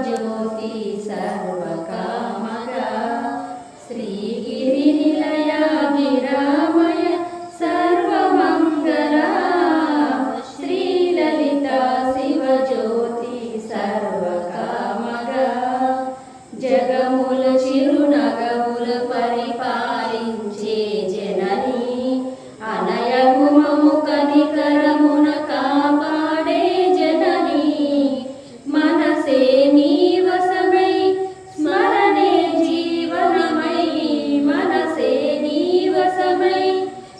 శివజ్యోతి సర్వకామగా శ్రీగిరి నిలయ గిరామయ సర్వమంగళ శ్రీలలిత శివజ్యోతి సర్వకామగా జగముల చిరునగముల పరిపాలించే జనని అనయగుమము కనికరమున కాపాడే జనని మనసే నీవసమై స్మరణే జీవనమై మనసే నీవసమై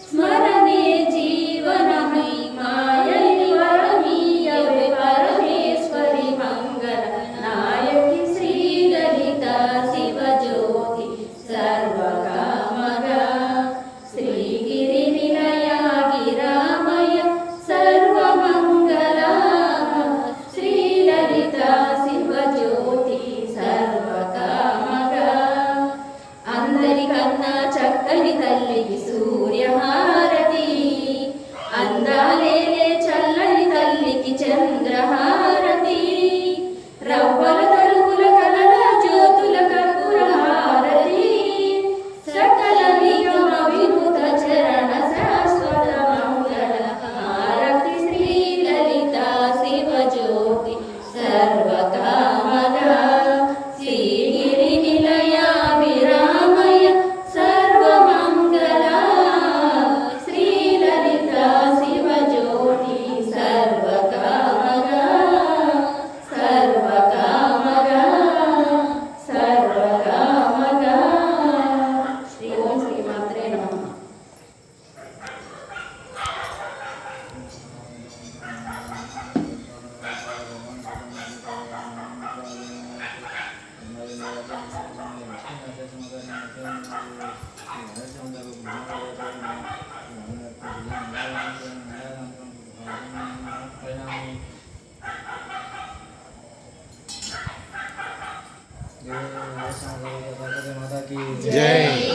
స్మరణే జీవనమై మాయై వరమీయవే పరమేశ్వరి మంగళ నాయకి శ్రీలలిత శివజ్యోతి సర్వకామగా శ్రీగిరి నిలయ గిరామయ సర్వమంగళ శ్రీలలిత శివజ్యోతి సర్వకామగా అందరికన్నా చక్కని తల్లికి సూర్యహారతి అందాలేలే చల్లని తల్లికి చంద్రహారతి రవ్వల తలుపుల కలల జ్యోతుల కర్పూర హారతి సకల నిగమ విభూత చరణ శాశ్వత మంగళ హారతి శ్రీలలిత శివజ్యోతి సర్వకామగా శ్రీగిరి నిలయ విరామయ సర్వమంగళ శ్రీలలిత శివజ్యోతి సర్వకామగా సర్వకామగా సర్వకామగా శ్రీ ఓం శ్రీమాత్రే నమః. जय।